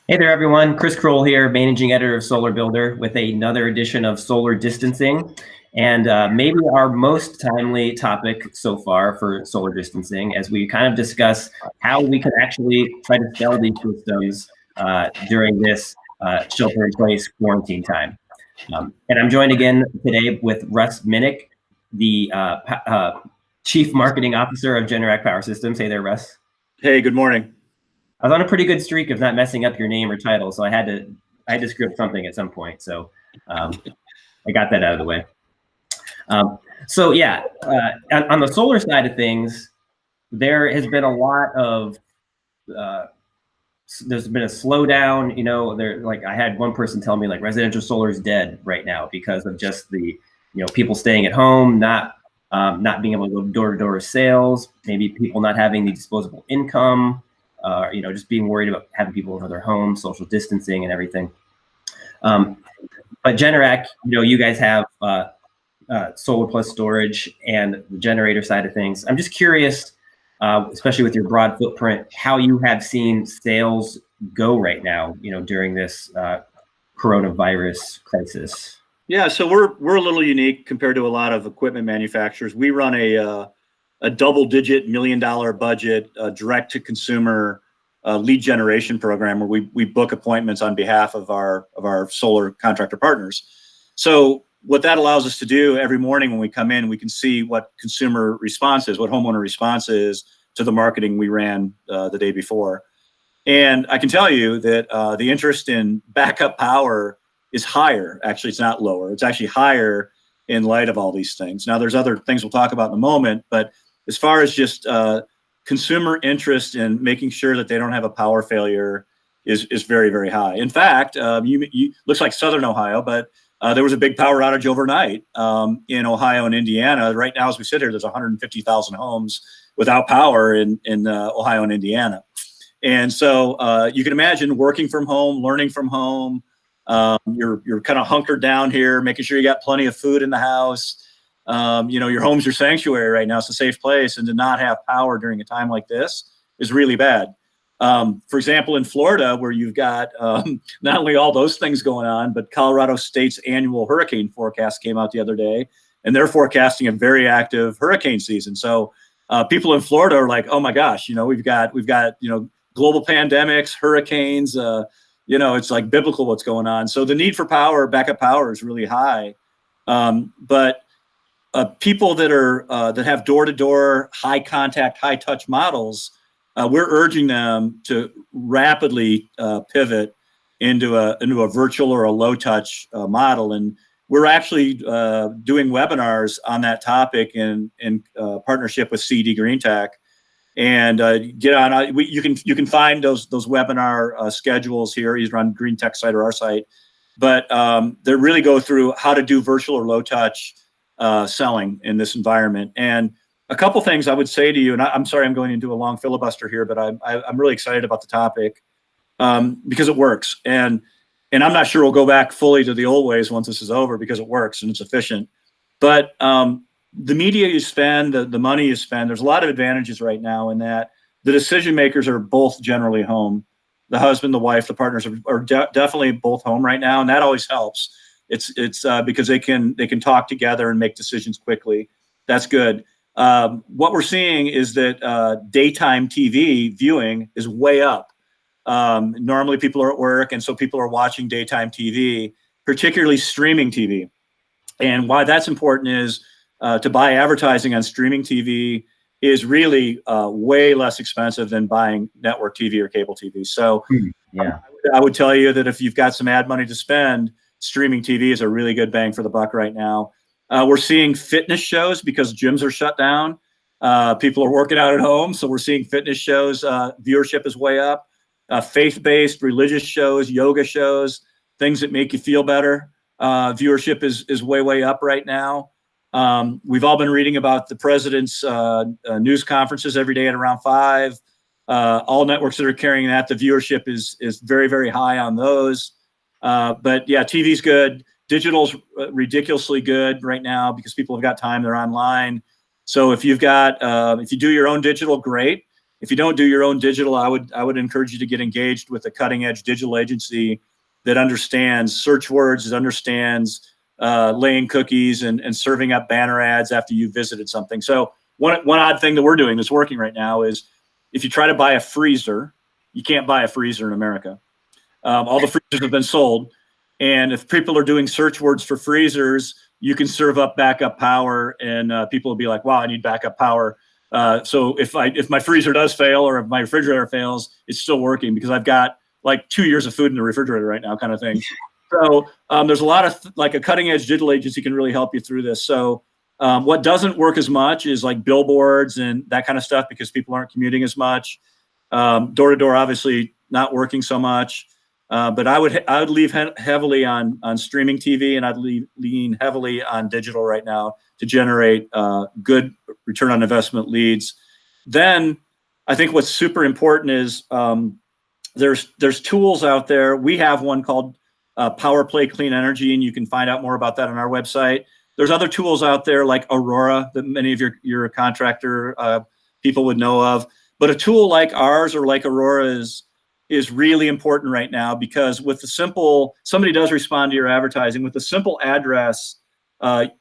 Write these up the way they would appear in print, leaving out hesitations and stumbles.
Hey there, everyone. Chris Kroll here, managing editor of Solar Builder, with another edition of Solar Distancing. And maybe our most timely topic so far for solar distancing, as we kind of discuss how we can actually try to sell these systems during this shelter-in-place quarantine time. And I'm joined again today with Russ Minick, the Chief Marketing Officer of Generac Power Systems. Hey there, Russ. Hey, good morning. I was on a pretty good streak of not messing up your name or title, so I had to script something at some point. So I got that out of the way. So yeah, on the solar side of things, there has been a lot of there's been a slowdown. Like I had one person tell me like residential solar is dead right now because of just the people staying at home, not being able to go door to door sales, maybe people not having the disposable income. Just being worried about having people over their homes, social distancing, and everything. But Generac, you guys have solar plus storage and the generator side of things. I'm just curious, especially with your broad footprint, how you have seen sales go right now, during this coronavirus crisis. Yeah, so we're a little unique compared to a lot of equipment manufacturers. We run a double-digit $1 million budget direct to consumer lead generation program where we book appointments on behalf of our solar contractor partners. So what that allows us to do every morning when we come in, we can see what consumer response is, what homeowner response is to the marketing we ran the day before. And I can tell you that the interest in backup power is higher. Actually, it's not lower. It's actually higher in light of all these things. Now, there's other things we'll talk about in a moment, but as far as just consumer interest in making sure that they don't have a power failure is very, very high. In fact, looks like Southern Ohio, but there was a big power outage overnight in Ohio and Indiana. Right now, as we sit here, there's 150,000 homes without power in Ohio and Indiana. And so you can imagine working from home, learning from home. You're kind of hunkered down here, making sure you got plenty of food in the house. Your home's your sanctuary right now. It's a safe place. And to not have power during a time like this is really bad. For example, in Florida, where you've got not only all those things going on, but Colorado State's annual hurricane forecast came out the other day, and they're forecasting a very active hurricane season. So people in Florida are like, oh my gosh, we've got global pandemics, hurricanes, it's like biblical what's going on. So the need for power, backup power, is really high. But people that have door-to-door, high contact, high touch models, we're urging them to rapidly pivot into a virtual or a low touch model. And we're actually doing webinars on that topic in partnership with CD Green Tech. And get on. You can find those webinar schedules here, either on Green Tech site or our site. But they really go through how to do virtual or low touch selling in this environment. And a couple things I would say to you, and I'm sorry I'm going into a long filibuster here, but I'm really excited about the topic because it works. And I'm not sure we'll go back fully to the old ways once this is over because it works and it's efficient. But the media you spend, the money you spend, there's a lot of advantages right now in that the decision makers are both generally home. The husband, the wife, the partners are definitely both home right now, and that always helps. It's because they can talk together and make decisions quickly. That's good. What we're seeing is that daytime TV viewing is way up. Normally people are at work, and so people are watching daytime TV, particularly streaming TV. And why that's important is to buy advertising on streaming TV is really way less expensive than buying network TV or cable TV. So Yeah, I would tell you that if you've got some ad money to spend, streaming TV is a really good bang for the buck right now. We're seeing fitness shows because gyms are shut down. People are working out at home, so we're seeing fitness shows. Viewership is way up. Faith-based religious shows, yoga shows, things that make you feel better. Viewership is way up right now. We've all been reading about the president's news conferences every day at around 5. All networks that are carrying that, the viewership is very, very high on those. But yeah, TV's good. Digital's ridiculously good right now because people have got time. They're online. So if you do your own digital, great. if you don't do your own digital, I would encourage you to get engaged with a cutting edge digital agency that understands search words, that understands laying cookies and serving up banner ads after you visited something. So one odd thing that we're doing that's working right now is if you try to buy a freezer, you can't buy a freezer in America. All the freezers have been sold. And if people are doing search words for freezers, you can serve up backup power, and people will be like, wow, I need backup power. So if my freezer does fail or if my refrigerator fails, it's still working because I've got like 2 years of food in the refrigerator right now, kind of thing. So there's a lot of like a cutting edge digital agency can really help you through this. So what doesn't work as much is like billboards and that kind of stuff because people aren't commuting as much. Door to door, obviously not working so much. But I would lean heavily on streaming TV, and I'd lean heavily on digital right now to generate good return on investment leads. Then I think what's super important is there's tools out there. We have one called Power Play Clean Energy, and you can find out more about that on our website. There's other tools out there like Aurora that many of your contractor people would know of. But a tool like ours or like Aurora is really important right now because with the simple, somebody does respond to your advertising with a simple address,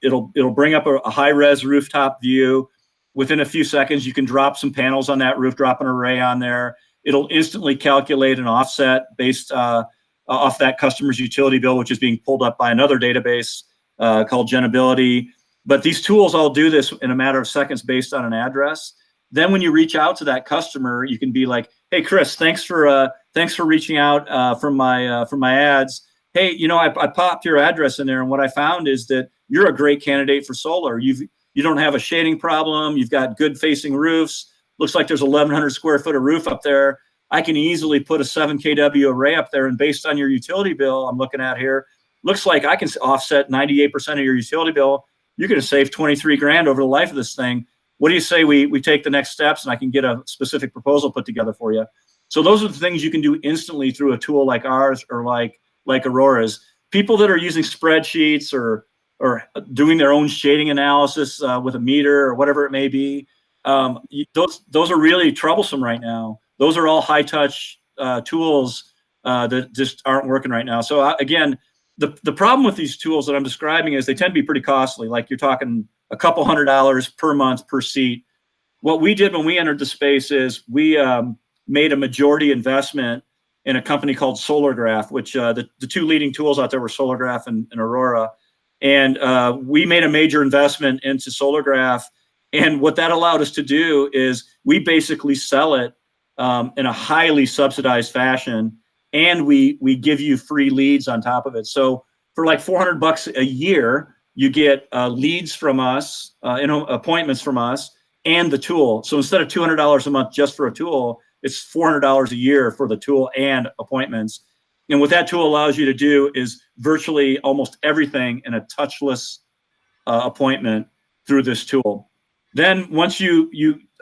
it'll bring up a high-res rooftop view. Within a few seconds, you can drop some panels on that roof, drop an array on there. It'll instantly calculate an offset based off that customer's utility bill, which is being pulled up by another database called Genability. But these tools all do this in a matter of seconds based on an address. Then when you reach out to that customer, you can be like, "Hey, Chris, thanks for reaching out from my ads. Hey, I popped your address in there, and what I found is that you're a great candidate for solar. You don't have a shading problem. You've got good facing roofs. Looks like there's 1,100 square foot of roof up there. I can easily put a 7 kW array up there, and based on your utility bill, I'm looking at here, looks like I can offset 98% of your utility bill. You're going to save 23 grand over the life of this thing. What do you say we take the next steps and I can get a specific proposal put together for you?" So those are the things you can do instantly through a tool like ours or like Aurora's. People that are using spreadsheets or doing their own shading analysis with a meter or whatever it may be, those are really troublesome right now. Those are all high touch tools that just aren't working right now. So again, the problem with these tools that I'm describing is they tend to be pretty costly. Like you're talking a couple $100 per month per seat. What we did when we entered the space is we made a majority investment in a company called SolarGraph, which the two leading tools out there were SolarGraph and Aurora. And we made a major investment into SolarGraph. And what that allowed us to do is we basically sell it in a highly subsidized fashion. And we give you free leads on top of it. So for like $400 a year, you get leads from us, appointments from us, and the tool. So instead of $200 a month just for a tool, it's $400 a year for the tool and appointments. And what that tool allows you to do is virtually almost everything in a touchless appointment through this tool. Then once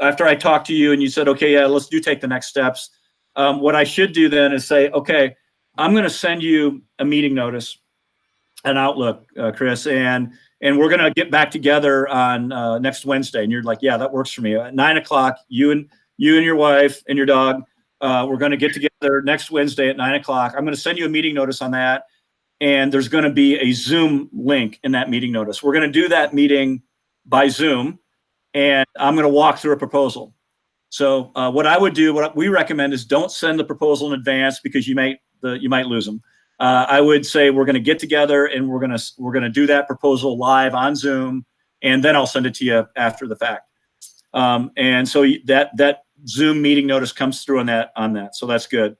after I talked to you and you said, okay, yeah, let's take the next steps. What I should do then is say, okay, I'm going to send you a meeting notice, an Outlook, Chris, and we're going to get back together on next Wednesday. And you're like, yeah, that works for me. At 9 o'clock, you and your wife and your dog, we're going to get together next Wednesday at 9 o'clock. I'm going to send you a meeting notice on that. And there's going to be a Zoom link in that meeting notice. We're going to do that meeting by Zoom, and I'm going to walk through a proposal. So what we recommend is don't send the proposal in advance because you might lose them. I would say we're going to get together and we're going to do that proposal live on Zoom, and then I'll send it to you after the fact. And so that Zoom meeting notice comes through on that. So that's good.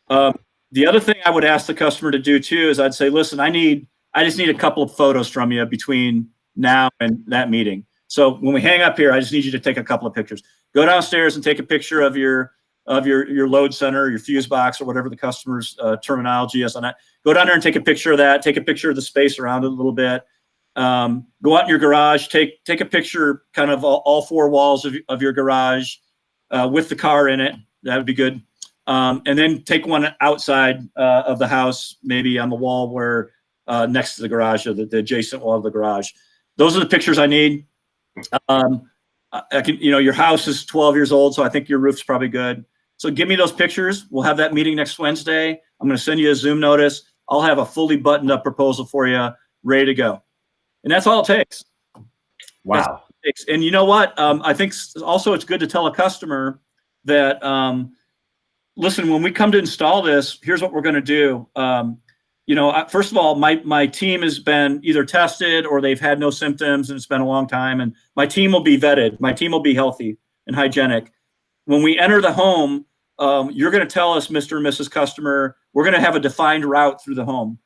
The other thing I would ask the customer to do too is I'd say, listen, I just need a couple of photos from you between now and that meeting. So when we hang up here, I just need you to take a couple of pictures. Go downstairs and take a picture of your load center, your fuse box, or whatever the customer's terminology is on that. Go down there and take a picture of that. Take a picture of the space around it a little bit. Go out in your garage. Take a picture, kind of all four walls of your garage with the car in it. That would be good. And then take one outside of the house, maybe on the wall where next to the garage or the adjacent wall of the garage. Those are the pictures I need. I can, your house is 12 years old, so I think your roof's probably good. So give me those pictures. We'll have that meeting next Wednesday. I'm going to send you a Zoom notice. I'll have a fully buttoned up proposal for you, ready to go. And that's all it takes. Wow. And you know what? I think also it's good to tell a customer that, listen, when we come to install this, here's what we're going to do. First of all, my team has been either tested or they've had no symptoms and it's been a long time. And my team will be vetted. My team will be healthy and hygienic. When we enter the home, you're going to tell us, Mr. and Mrs. Customer, we're going to have a defined route through the home.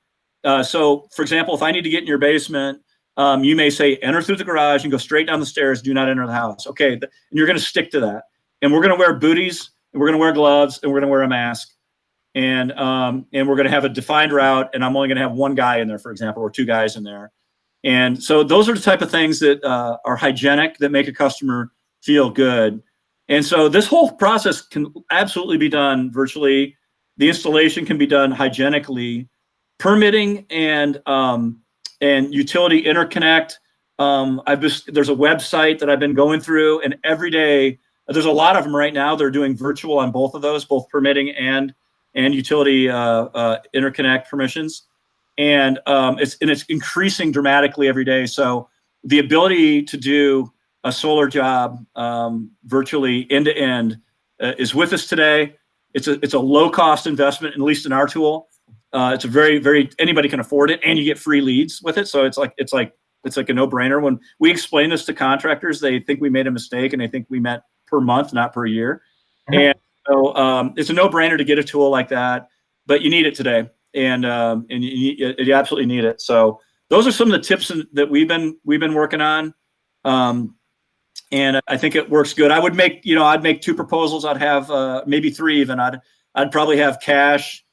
So, for example, if I need to get in your basement, you may say, enter through the garage and go straight down the stairs. Do not enter the house. Okay, and you're going to stick to that. And we're going to wear booties, and we're going to wear gloves, and we're going to wear a mask. And we're going to have a defined route, and I'm only going to have one guy in there, for example, or two guys in there. And so those are the type of things that are hygienic, that make a customer feel good. And so this whole process can absolutely be done virtually. The installation can be done hygienically. Permitting and utility interconnect. There's a website that I've been going through, and every day there's a lot of them right now. They're doing virtual on both of those, both permitting and utility interconnect permissions, and it's increasing dramatically every day. So the ability to do a solar job virtually end to end is with us today. It's a low cost investment, at least in our tool. It's a very anybody can afford it, and you get free leads with it. So it's like a no brainer. When we explain this to contractors, they think we made a mistake, and they think we meant per month, not per year. And so it's a no-brainer to get a tool like that, but you need it today, and you absolutely need it. So those are some of the tips that we've been working on, and I think it works good. I'd make 2 proposals. I'd have maybe 3 even. I'd probably have cash,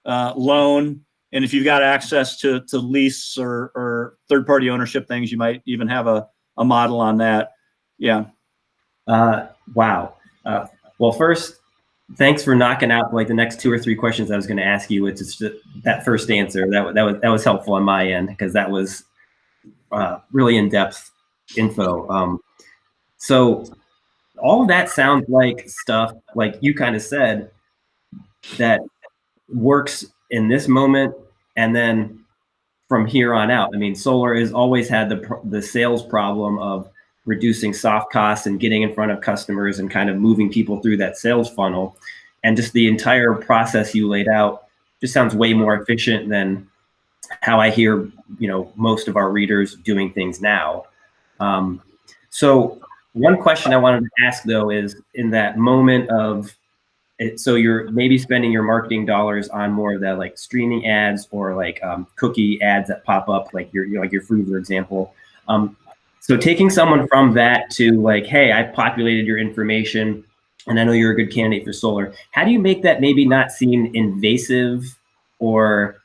loan, and if you've got access to lease or third-party ownership things, you might even have a model on that. Yeah. Wow. Well, first, thanks for knocking out like the next 2 or 3 questions I was going to ask you. It's just that first answer that was helpful on my end, because that was really in-depth info. So all of that sounds like stuff, like you kind of said, that works in this moment, and then from here on out. I mean, solar has always had the sales problem of reducing soft costs and getting in front of customers and kind of moving people through that sales funnel. And just the entire process you laid out just sounds way more efficient than how I hear, most of our readers doing things now. So one question I wanted to ask, though, is in that moment of it, so you're maybe spending your marketing dollars on more of that like streaming ads or like cookie ads that pop up, like your Freezer example. So taking someone from that to like, hey, I populated your information and I know you're a good candidate for solar. How do you make that maybe not seem invasive or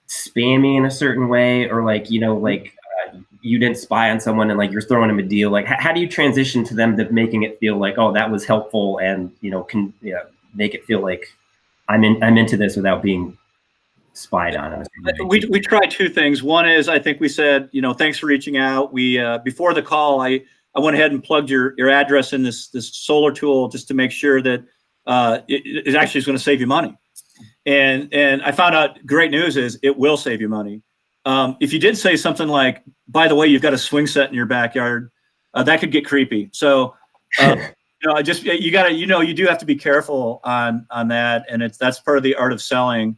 spammy in a certain way, or like, you didn't spy on someone and like you're throwing them a deal? Like, how do you transition to them to making it feel like, oh, that was helpful, and can make it feel like I'm into this without being spied on? We tried 2 things. One is, I think we said, thanks for reaching out. We before the call, I went ahead and plugged your address in this solar tool just to make sure that it actually is going to save you money. And I found out great news is it will save you money. If you did say something like, by the way, you've got a swing set in your backyard, that could get creepy. So you do have to be careful on that, and that's part of the art of selling.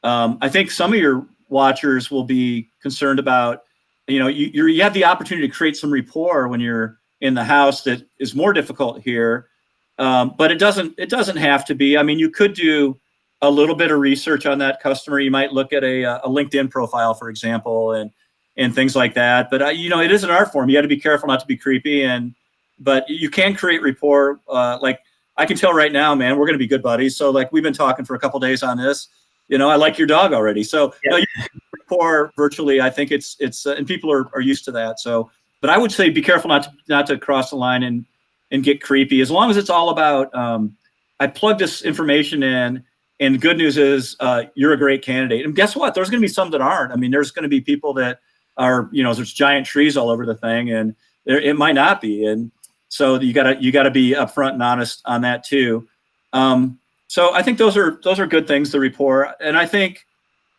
I think some of your watchers will be concerned about, you have the opportunity to create some rapport when you're in the house that is more difficult here, but it doesn't have to be. I mean, you could do a little bit of research on that customer. You might look at a LinkedIn profile, for example, and things like that. But it is an art form. You got to be careful not to be creepy, but you can create rapport. Like I can tell right now, man, we're going to be good buddies. So like we've been talking for a couple days on this. I like your dog already. So you rapport virtually. I think it's and people are used to that. So, but I would say be careful not to cross the line and get creepy. As long as it's all about, I plugged this information in. And good news is you're a great candidate. And guess what? There's going to be some that aren't. I mean, there's going to be people that are, there's giant trees all over the thing, and it might not be. And So you gotta be upfront and honest on that too. So I think those are good things, the rapport. And I think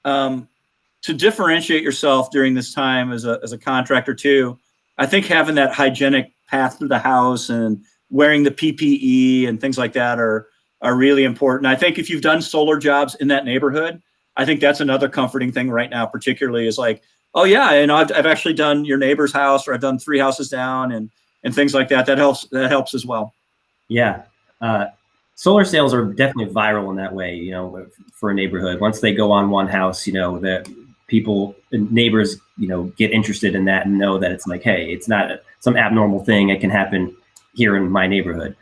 to differentiate yourself during this time as a contractor too, I think having that hygienic path through the house and wearing the PPE and things like that are really important. I think if you've done solar jobs in that neighborhood, I think that's another comforting thing right now, particularly is like, oh yeah, and I've actually done your neighbor's house, or I've done 3 houses down, and things like that. That helps as well. Yeah. Solar sales are definitely viral in that way, for a neighborhood. Once they go on one house, that neighbors, get interested in that and know that it's like, hey, it's not some abnormal thing. It can happen here in my neighborhood.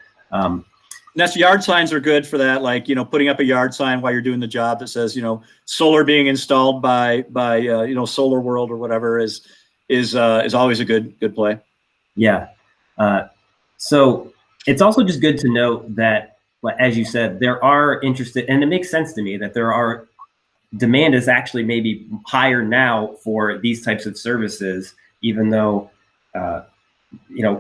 That's yard signs are good for that. Like, putting up a yard sign while you're doing the job that says, solar being installed by Solar World or whatever is always a good play. Yeah. So it's also just good to note that, as you said, there are interested, and it makes sense to me that demand is actually maybe higher now for these types of services, even though,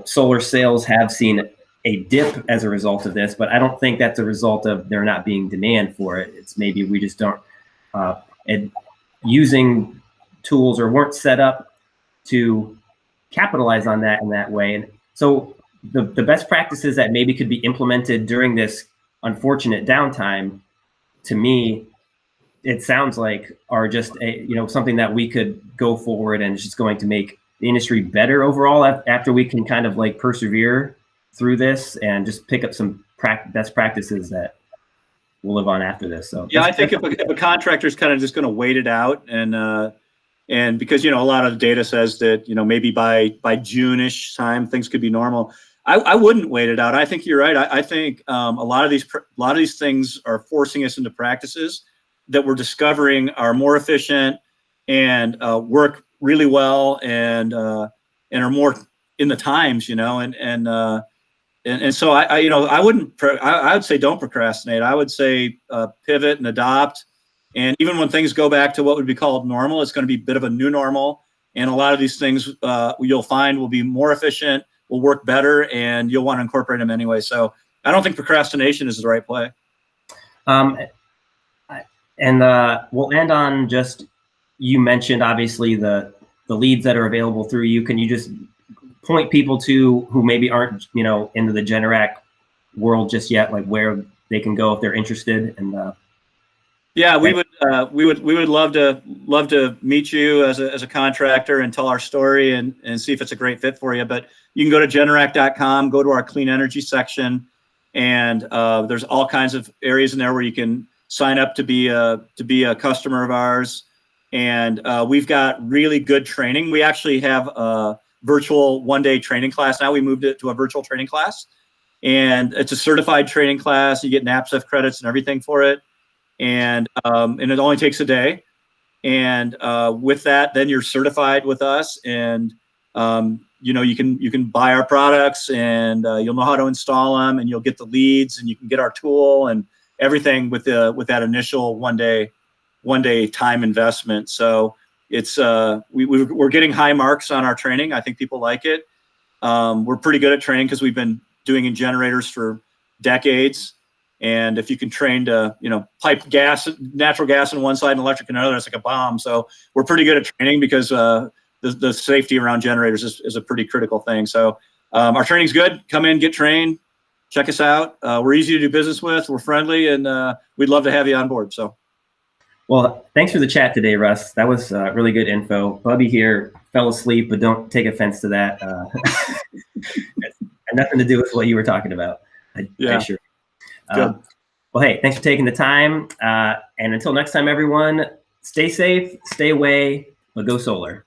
solar sales have seen a dip as a result of this, but I don't think that's a result of there not being demand for it. It's maybe we just don't using tools or weren't set up to capitalize on that in that way. And so the best practices that maybe could be implemented during this unfortunate downtime, to me, it sounds like are just something that we could go forward and it's just going to make the industry better overall after we can kind of like persevere through this and just pick up some best practices that will live on after this. So yeah, I think if a contractor is kind of just going to wait it out and because a lot of the data says that maybe by June-ish time things could be normal. I wouldn't wait it out. I think you're right. I think a lot of these things are forcing us into practices that we're discovering are more efficient and work really well and are more in the times, and so I would say don't procrastinate. I would say pivot and adopt. And even when things go back to what would be called normal, it's going to be a bit of a new normal. And a lot of these things you'll find will be more efficient, will work better, and you'll want to incorporate them anyway. So I don't think procrastination is the right play. And we'll end on just, you mentioned obviously the leads that are available through you. Can you just point people to who maybe aren't, into the Generac world just yet, like where they can go if they're interested? And yeah, we would love to meet you as a contractor and tell our story and see if it's a great fit for you. But you can go to Generac.com, go to our clean energy section, and there's all kinds of areas in there where you can sign up to be a customer of ours. And we've got really good training. We actually have a virtual one-day training class now. We moved it to a virtual training class, and it's a certified training class. You get NAPSF credits and everything for it. And it only takes a day. And with that, then you're certified with us, and you can buy our products, and you'll know how to install them, and you'll get the leads, and you can get our tool and everything with that initial one day time investment. So it's we're getting high marks on our training. I think people like it. We're pretty good at training because we've been doing in generators for decades. And if you can train to, pipe natural gas on one side and electric on another, it's like a bomb. So we're pretty good at training because the safety around generators is a pretty critical thing. So our training's good. Come in, get trained, check us out. We're easy to do business with. We're friendly, and we'd love to have you on board. So, well, thanks for the chat today, Russ. That was really good info. Bubby here fell asleep, but don't take offense to that. It had nothing to do with what you were talking about. Yeah. Sure. Good. Well, hey, thanks for taking the time. And until next time, everyone, stay safe, stay away, but go solar.